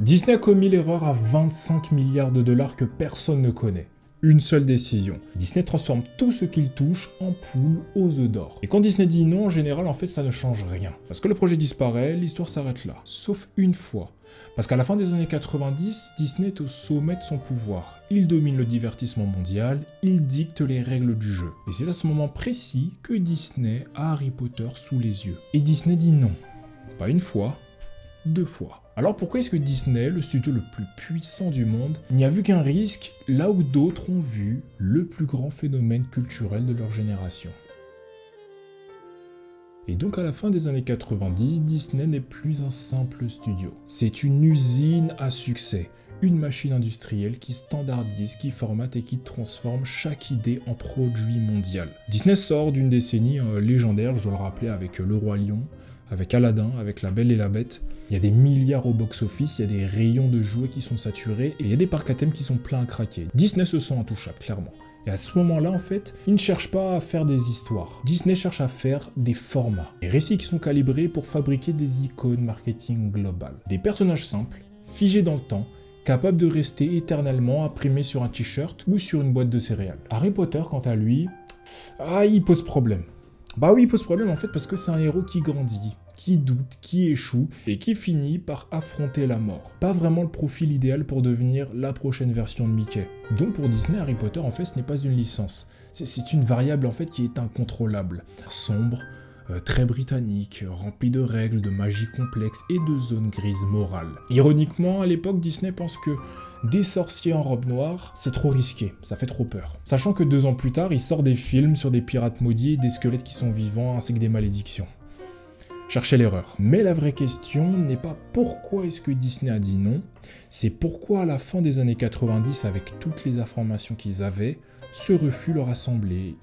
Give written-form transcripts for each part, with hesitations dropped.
Disney a commis l'erreur à 25 milliards de dollars que personne ne connaît. Une seule décision. Disney transforme tout ce qu'il touche en poule aux œufs d'or. Et quand Disney dit non, en général, en fait, ça ne change rien. Parce que le projet disparaît, l'histoire s'arrête là. Sauf une fois. Parce qu'à la fin des années 90, Disney est au sommet de son pouvoir. Il domine le divertissement mondial, il dicte les règles du jeu. Et c'est à ce moment précis que Disney a Harry Potter sous les yeux. Et Disney dit non. Pas une fois, deux fois. Alors pourquoi est-ce que Disney, le studio le plus puissant du monde, n'y a vu qu'un risque là où d'autres ont vu le plus grand phénomène culturel de leur génération? Et donc à la fin des années 90, Disney n'est plus un simple studio. C'est une usine à succès. Une machine industrielle qui standardise, qui formate et qui transforme chaque idée en produit mondial. Disney sort d'une décennie légendaire, je dois le rappeler, avec Le Roi Lion, avec Aladdin, avec La Belle et la Bête. Il y a des milliards au box-office, il y a des rayons de jouets qui sont saturés, et il y a des parcs à thème qui sont pleins à craquer. Disney se sent intouchable, clairement. Et à ce moment-là, en fait, il ne cherche pas à faire des histoires. Disney cherche à faire des formats. Des récits qui sont calibrés pour fabriquer des icônes marketing globales. Des personnages simples, figés dans le temps, capables de rester éternellement imprimés sur un t-shirt ou sur une boîte de céréales. Harry Potter, quant à lui, il pose problème. Bah oui, il pose problème en fait parce que c'est un héros qui grandit, qui doute, qui échoue et qui finit par affronter la mort. Pas vraiment le profil idéal pour devenir la prochaine version de Mickey. Donc pour Disney, Harry Potter en fait ce n'est pas une licence. C'est une variable en fait qui est incontrôlable. Sombre, très britannique, rempli de règles, de magie complexe et de zones grises morales. Ironiquement, à l'époque, Disney pense que des sorciers en robe noire, c'est trop risqué, ça fait trop peur. Sachant que 2 ans plus tard, il sort des films sur des pirates maudits et des squelettes qui sont vivants ainsi que des malédictions. Cherchez l'erreur. Mais la vraie question n'est pas pourquoi est-ce que Disney a dit non, c'est pourquoi à la fin des années 90, avec toutes les informations qu'ils avaient, ce refus leur a semblé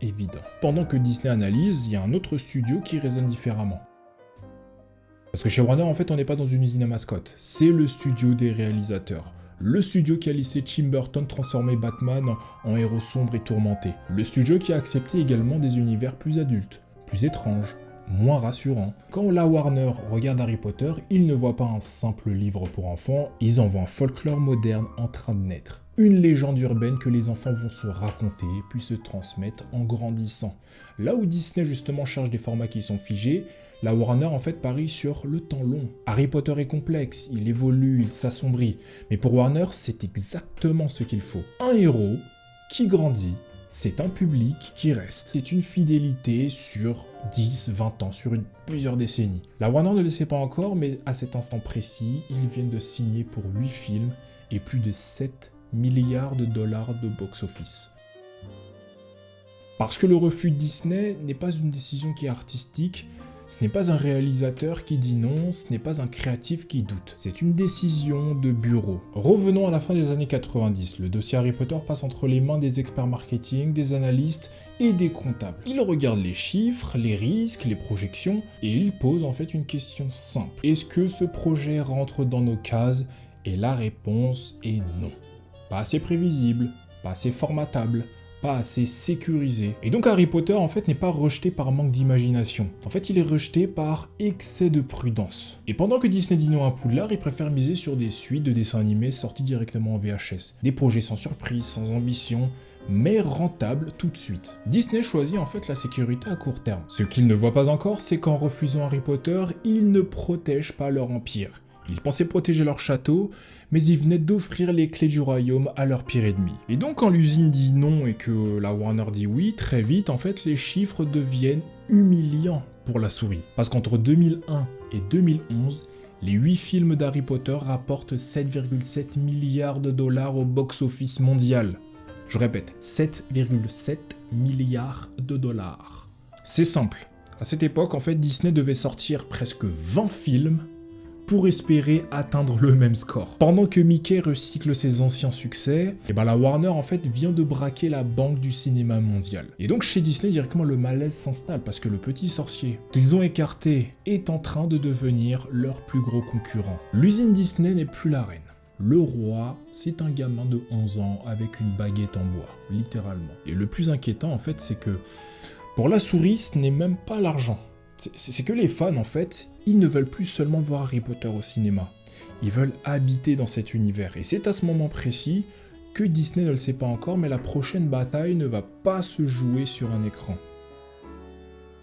évident. Pendant que Disney analyse, il y a un autre studio qui raisonne différemment. Parce que chez Warner, en fait, on n'est pas dans une usine à mascotte. C'est le studio des réalisateurs. Le studio qui a laissé Tim Burton transformer Batman en héros sombre et tourmenté. Le studio qui a accepté également des univers plus adultes, plus étranges, moins rassurants. Quand la Warner regarde Harry Potter, ils ne voient pas un simple livre pour enfants, ils en voient un folklore moderne en train de naître. Une légende urbaine que les enfants vont se raconter puis se transmettre en grandissant. Là où Disney justement cherche des formats qui sont figés, la Warner en fait parie sur le temps long. Harry Potter est complexe, il évolue, il s'assombrit. Mais pour Warner, c'est exactement ce qu'il faut. Un héros qui grandit, c'est un public qui reste. C'est une fidélité sur 10, 20 ans, sur plusieurs décennies. La Warner ne le sait pas encore, mais à cet instant précis, ils viennent de signer pour 8 films et plus de 7 milliards de dollars de box-office. Parce que le refus de Disney n'est pas une décision qui est artistique, ce n'est pas un réalisateur qui dit non, ce n'est pas un créatif qui doute. C'est une décision de bureau. Revenons à la fin des années 90. Le dossier Harry Potter passe entre les mains des experts marketing, des analystes et des comptables. Ils regardent les chiffres, les risques, les projections et ils posent en fait une question simple. Est-ce que ce projet rentre dans nos cases? Et la réponse est non. Pas assez prévisible, pas assez formatable, pas assez sécurisé. Et donc Harry Potter en fait n'est pas rejeté par manque d'imagination. En fait il est rejeté par excès de prudence. Et pendant que Disney dit non à Poudlard, il préfère miser sur des suites de dessins animés sortis directement en VHS. Des projets sans surprise, sans ambition, mais rentables tout de suite. Disney choisit en fait la sécurité à court terme. Ce qu'ils ne voient pas encore, c'est qu'en refusant Harry Potter, ils ne protègent pas leur empire. Ils pensaient protéger leur château, mais ils venaient d'offrir les clés du royaume à leur pire ennemi. Et donc quand l'usine dit non et que la Warner dit oui, très vite en fait les chiffres deviennent humiliants pour la souris. Parce qu'entre 2001 et 2011, les 8 films d'Harry Potter rapportent 7,7 milliards de dollars au box-office mondial. Je répète, 7,7 milliards de dollars. C'est simple. À cette époque, en fait, Disney devait sortir presque 20 films pour espérer atteindre le même score. Pendant que Mickey recycle ses anciens succès, la Warner en fait vient de braquer la banque du cinéma mondial. Et donc chez Disney directement le malaise s'installe parce que le petit sorcier qu'ils ont écarté est en train de devenir leur plus gros concurrent. L'usine Disney n'est plus la reine. Le roi, c'est un gamin de 11 ans avec une baguette en bois, littéralement. Et le plus inquiétant en fait c'est que pour la souris ce n'est même pas l'argent. C'est que les fans, en fait, ils ne veulent plus seulement voir Harry Potter au cinéma. Ils veulent habiter dans cet univers. Et c'est à ce moment précis que Disney ne le sait pas encore, mais la prochaine bataille ne va pas se jouer sur un écran.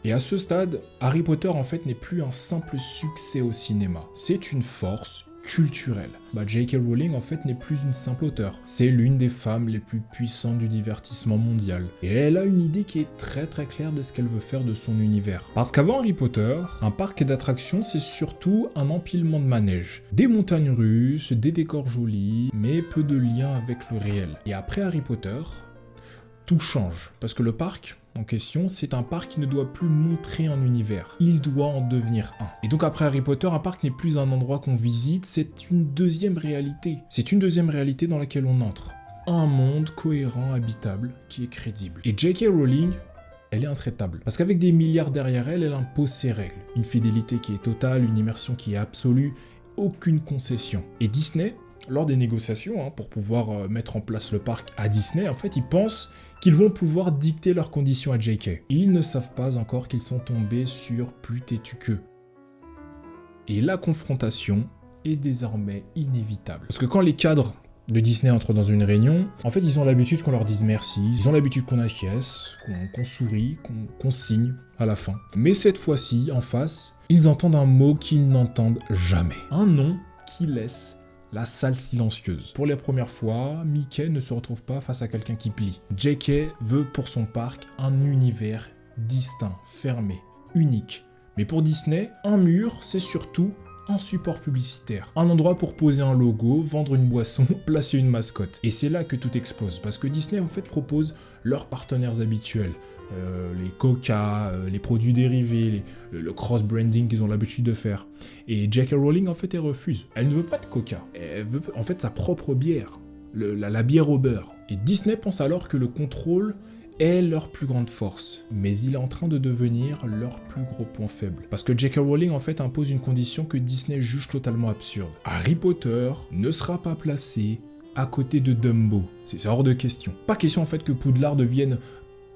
Et à ce stade, Harry Potter en fait n'est plus un simple succès au cinéma, c'est une force culturelle. J.K. Rowling en fait n'est plus une simple auteure, c'est l'une des femmes les plus puissantes du divertissement mondial. Et elle a une idée qui est très claire de ce qu'elle veut faire de son univers. Parce qu'avant Harry Potter, un parc d'attractions c'est surtout un empilement de manèges. Des montagnes russes, des décors jolis, mais peu de lien avec le réel. Et après Harry Potter, tout change, parce que le parc en question, c'est un parc qui ne doit plus montrer un univers, il doit en devenir un. Et donc après Harry Potter, un parc n'est plus un endroit qu'on visite, c'est une deuxième réalité. C'est une deuxième réalité dans laquelle on entre. Un monde cohérent, habitable, qui est crédible. Et J.K. Rowling, elle est intraitable. Parce qu'avec des milliards derrière elle, elle impose ses règles. Une fidélité qui est totale, une immersion qui est absolue, aucune concession. Et Disney, lors des négociations, pour pouvoir mettre en place le parc à Disney, en fait, ils pensent qu'ils vont pouvoir dicter leurs conditions à JK. Ils ne savent pas encore qu'ils sont tombés sur plus têtu qu'eux. Et la confrontation est désormais inévitable. Parce que quand les cadres de Disney entrent dans une réunion, en fait, ils ont l'habitude qu'on leur dise merci, ils ont l'habitude qu'on acquiesce, qu'on sourit, qu'on signe à la fin. Mais cette fois-ci, en face, ils entendent un mot qu'ils n'entendent jamais. Un nom qui laisse la salle silencieuse. Pour les premières fois, Mickey ne se retrouve pas face à quelqu'un qui plie. JK veut pour son parc un univers distinct, fermé, unique. Mais pour Disney, un mur, c'est surtout un support publicitaire. Un endroit pour poser un logo, vendre une boisson, placer une mascotte. Et c'est là que tout explose, parce que Disney en fait propose leurs partenaires habituels. Les Coca, les produits dérivés, le cross-branding qu'ils ont l'habitude de faire. Et J.K. Rowling en fait elle refuse. Elle ne veut pas de Coca, elle veut en fait sa propre bière, la bière au beurre. Et Disney pense alors que le contrôle est leur plus grande force, mais il est en train de devenir leur plus gros point faible. Parce que J.K. Rowling en fait impose une condition que Disney juge totalement absurde. Harry Potter ne sera pas placé à côté de Dumbo. C'est hors de question. Pas question en fait que Poudlard devienne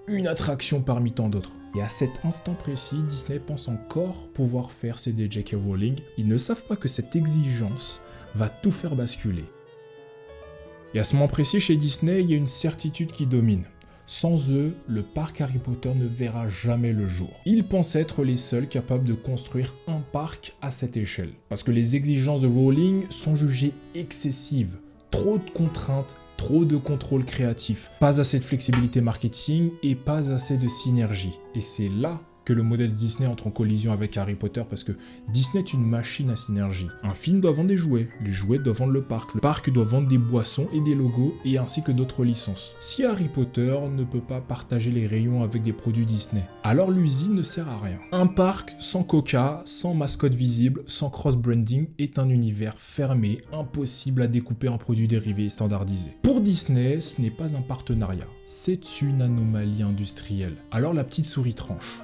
une attraction parmi tant d'autres. Et à cet instant précis, Disney pense encore pouvoir faire céder J.K. Rowling. Ils ne savent pas que cette exigence va tout faire basculer. Et à ce moment précis, chez Disney, il y a une certitude qui domine. Sans eux, le parc Harry Potter ne verra jamais le jour. Ils pensent être les seuls capables de construire un parc à cette échelle. Parce que les exigences de Rowling sont jugées excessives. Trop de contraintes, trop de contrôle créatif, pas assez de flexibilité marketing et pas assez de synergie. Et c'est là que le modèle de Disney entre en collision avec Harry Potter parce que Disney est une machine à synergie. Un film doit vendre des jouets, les jouets doivent vendre le parc doit vendre des boissons et des logos et ainsi que d'autres licences. Si Harry Potter ne peut pas partager les rayons avec des produits Disney, alors l'usine ne sert à rien. Un parc sans Coca, sans mascotte visible, sans cross-branding est un univers fermé, impossible à découper en produits dérivés et standardisés. Pour Disney, ce n'est pas un partenariat, c'est une anomalie industrielle. Alors la petite souris tranche.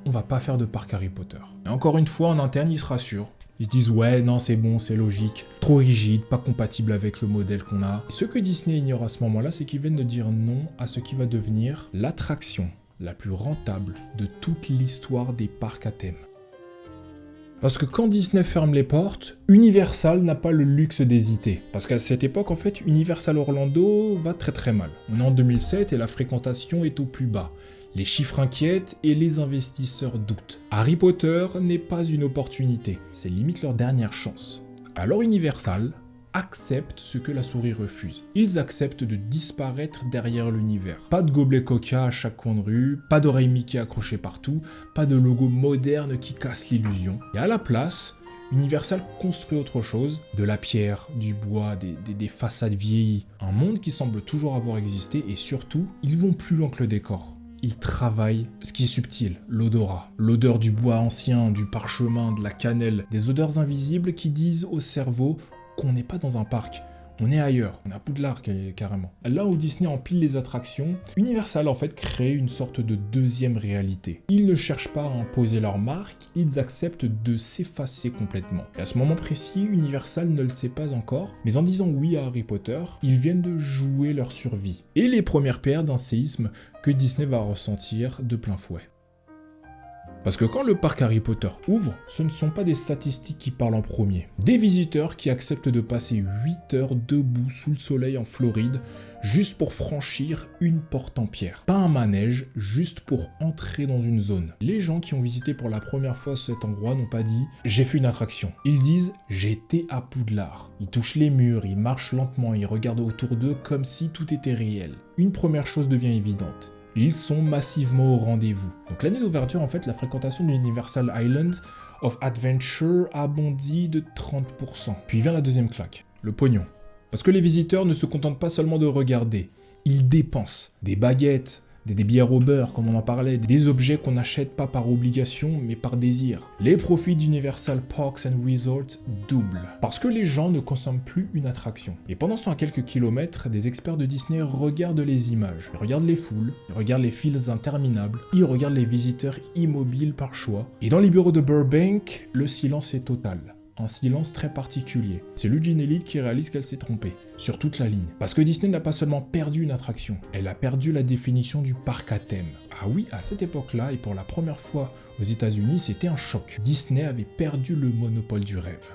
On va pas faire de parc Harry Potter. Et encore une fois, en interne, ils se rassurent. Ils se disent ouais, non, c'est bon, c'est logique, trop rigide, pas compatible avec le modèle qu'on a. Et ce que Disney ignore à ce moment-là, c'est qu'ils viennent de dire non à ce qui va devenir l'attraction la plus rentable de toute l'histoire des parcs à thème. Parce que quand Disney ferme les portes, Universal n'a pas le luxe d'hésiter. Parce qu'à cette époque, en fait, Universal Orlando va très mal. On est en 2007 et la fréquentation est au plus bas. Les chiffres inquiètent et les investisseurs doutent. Harry Potter n'est pas une opportunité, c'est limite leur dernière chance. Alors Universal accepte ce que la souris refuse. Ils acceptent de disparaître derrière l'univers. Pas de gobelet Coca à chaque coin de rue, pas d'oreilles Mickey accrochées partout, pas de logo moderne qui casse l'illusion. Et à la place, Universal construit autre chose, de la pierre, du bois, des façades vieillies, un monde qui semble toujours avoir existé et surtout, ils vont plus loin que le décor. Ils travaillent ce qui est subtil, l'odorat. L'odeur du bois ancien, du parchemin, de la cannelle, des odeurs invisibles qui disent au cerveau qu'on n'est pas dans un parc, on est ailleurs, on est à Poudlard carrément. Là où Disney empile les attractions, Universal en fait crée une sorte de deuxième réalité. Ils ne cherchent pas à imposer leur marque, ils acceptent de s'effacer complètement. Et à ce moment précis, Universal ne le sait pas encore, mais en disant oui à Harry Potter, ils viennent de jouer leur survie. Et les premières pierres d'un séisme que Disney va ressentir de plein fouet. Parce que quand le parc Harry Potter ouvre, ce ne sont pas des statistiques qui parlent en premier. Des visiteurs qui acceptent de passer 8 heures debout sous le soleil en Floride, juste pour franchir une porte en pierre. Pas un manège, juste pour entrer dans une zone. Les gens qui ont visité pour la première fois cet endroit n'ont pas dit « j'ai fait une attraction ». Ils disent « j'ai été à Poudlard ». Ils touchent les murs, ils marchent lentement, ils regardent autour d'eux comme si tout était réel. Une première chose devient évidente. Ils sont massivement au rendez-vous. Donc l'année d'ouverture, en fait, la fréquentation de Universal Island of Adventure a bondi de 30%. Puis vient la deuxième claque, le pognon. Parce que les visiteurs ne se contentent pas seulement de regarder, ils dépensent des baguettes, des bières au beurre, comme on en parlait, des objets qu'on n'achète pas par obligation, mais par désir. Les profits d'Universal Parks and Resorts doublent, parce que les gens ne consomment plus une attraction. Et pendant ce temps, à quelques kilomètres, des experts de Disney regardent les images, ils regardent les foules, ils regardent les files interminables, ils regardent les visiteurs immobiles par choix. Et dans les bureaux de Burbank, le silence est total. Un silence très particulier. C'est Eugene Elliott qui réalise qu'elle s'est trompée, sur toute la ligne. Parce que Disney n'a pas seulement perdu une attraction, elle a perdu la définition du parc à thème. Ah oui, à cette époque-là, et pour la première fois aux États-Unis, c'était un choc. Disney avait perdu le monopole du rêve.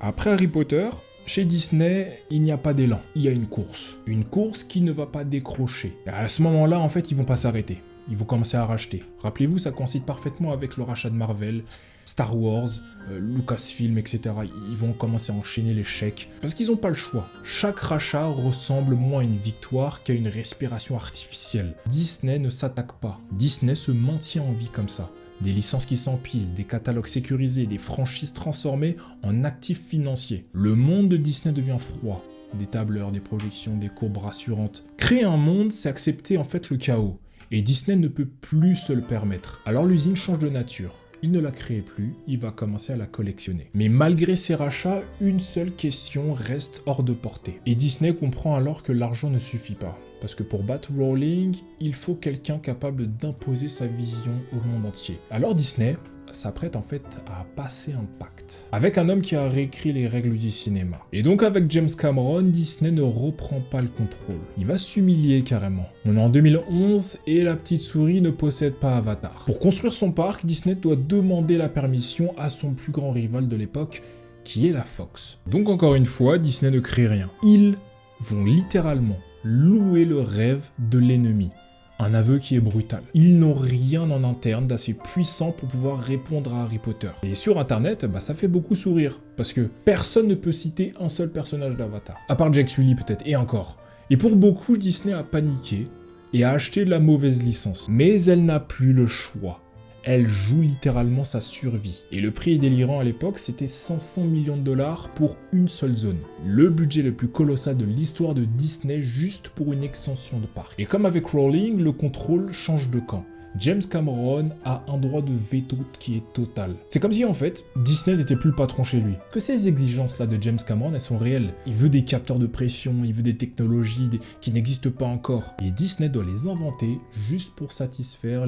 Après Harry Potter, chez Disney, il n'y a pas d'élan, il y a une course. Une course qui ne va pas décrocher. Et à ce moment-là, en fait, ils vont pas s'arrêter. Ils vont commencer à racheter. Rappelez-vous, ça coïncide parfaitement avec le rachat de Marvel, Star Wars, Lucasfilm, etc. Ils vont commencer à enchaîner les chèques. Parce qu'ils n'ont pas le choix. Chaque rachat ressemble moins à une victoire qu'à une respiration artificielle. Disney ne s'attaque pas. Disney se maintient en vie comme ça. Des licences qui s'empilent, des catalogues sécurisés, des franchises transformées en actifs financiers. Le monde de Disney devient froid. Des tableurs, des projections, des courbes rassurantes. Créer un monde, c'est accepter en fait le chaos. Et Disney ne peut plus se le permettre. Alors l'usine change de nature. Il ne la crée plus, il va commencer à la collectionner. Mais malgré ces rachats, une seule question reste hors de portée. Et Disney comprend alors que l'argent ne suffit pas. Parce que pour battre Rowling, il faut quelqu'un capable d'imposer sa vision au monde entier. Alors Disney s'apprête en fait à passer un pacte avec un homme qui a réécrit les règles du cinéma. Et donc avec James Cameron, Disney ne reprend pas le contrôle. Il va s'humilier carrément. On est en 2011 et la petite souris ne possède pas Avatar. Pour construire son parc, Disney doit demander la permission à son plus grand rival de l'époque, qui est la Fox. Donc encore une fois, Disney ne crée rien. Ils vont littéralement louer le rêve de l'ennemi. Un aveu qui est brutal. Ils n'ont rien en interne d'assez puissant pour pouvoir répondre à Harry Potter. Et sur internet, ça fait beaucoup sourire, parce que personne ne peut citer un seul personnage d'Avatar. À part Jake Sully peut-être, et encore. Et pour beaucoup, Disney a paniqué et a acheté la mauvaise licence. Mais elle n'a plus le choix. Elle joue littéralement sa survie. Et le prix délirant à l'époque, c'était 500 millions de dollars pour une seule zone. Le budget le plus colossal de l'histoire de Disney juste pour une extension de parc. Et comme avec Rowling, le contrôle change de camp. James Cameron a un droit de veto qui est total. C'est comme si en fait, Disney n'était plus le patron chez lui. Que ces exigences-là de James Cameron, elles sont réelles. Il veut des capteurs de pression, il veut des technologies qui n'existent pas encore. Et Disney doit les inventer juste pour satisfaire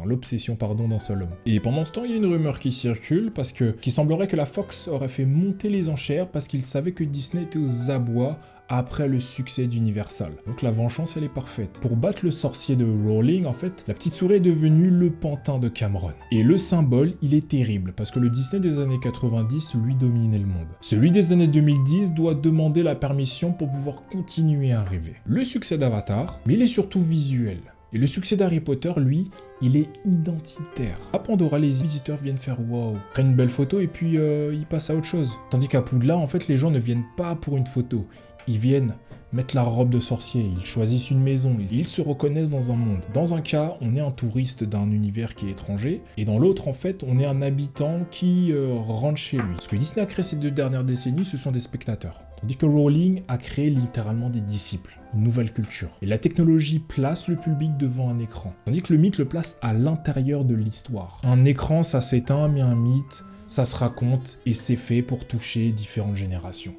l'obsession d'un seul homme. Et pendant ce temps, il y a une rumeur qui circule qui semblerait que la Fox aurait fait monter les enchères parce qu'il savait que Disney était aux abois après le succès d'Universal. Donc la vengeance, elle est parfaite. Pour battre le sorcier de Rowling, en fait, la petite souris est devenue le pantin de Cameron. Et le symbole, il est terrible, parce que le Disney des années 90, lui, dominait le monde. Celui des années 2010 doit demander la permission pour pouvoir continuer à rêver. Le succès d'Avatar, mais il est surtout visuel. Et le succès d'Harry Potter, lui, il est identitaire. À Pandora, les visiteurs viennent faire « wow », prennent une belle photo et puis ils passent à autre chose. Tandis qu'à Poudlard, en fait, les gens ne viennent pas pour une photo. Ils viennent mettre la robe de sorcier, ils choisissent une maison, ils se reconnaissent dans un monde. Dans un cas, on est un touriste d'un univers qui est étranger, et dans l'autre, en fait, on est un habitant qui rentre chez lui. Ce que Disney a créé ces 2 dernières décennies, ce sont des spectateurs. Tandis que Rowling a créé littéralement des disciples, une nouvelle culture. Et la technologie place le public devant un écran. Tandis que le mythe le place à l'intérieur de l'histoire. Un écran, ça s'éteint, mais un mythe, ça se raconte, et c'est fait pour toucher différentes générations.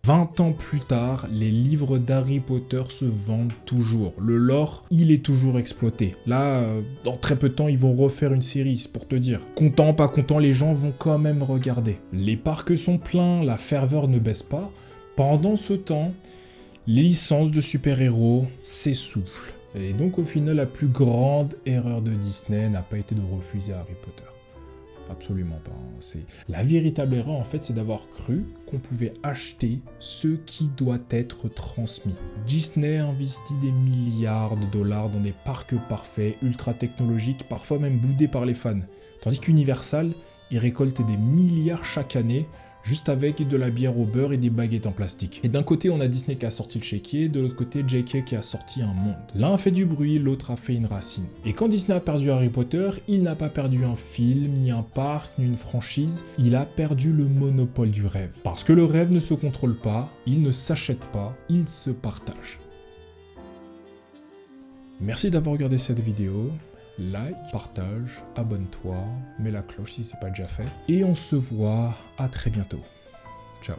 20 ans plus tard, les livres d'Harry Potter se vendent toujours. Le lore, il est toujours exploité. Là, dans très peu de temps, ils vont refaire une série, c'est pour te dire. Content, pas content, les gens vont quand même regarder. Les parcs sont pleins, la ferveur ne baisse pas. Pendant ce temps, les licences de super-héros s'essoufflent. Et donc au final, la plus grande erreur de Disney n'a pas été de refuser Harry Potter. Absolument pas. La véritable erreur, en fait, c'est d'avoir cru qu'on pouvait acheter ce qui doit être transmis. Disney investit des milliards de dollars dans des parcs parfaits, ultra technologiques, parfois même boudés par les fans. Tandis qu'Universal, il récolte des milliards chaque année, juste avec de la bière au beurre et des baguettes en plastique. Et d'un côté, on a Disney qui a sorti le chéquier, de l'autre côté, JK qui a sorti un monde. L'un a fait du bruit, l'autre a fait une racine. Et quand Disney a perdu Harry Potter, il n'a pas perdu un film, ni un parc, ni une franchise, il a perdu le monopole du rêve. Parce que le rêve ne se contrôle pas, il ne s'achète pas, il se partage. Merci d'avoir regardé cette vidéo. Like, partage, abonne-toi, mets la cloche si c'est pas déjà fait. Et on se voit à très bientôt. Ciao.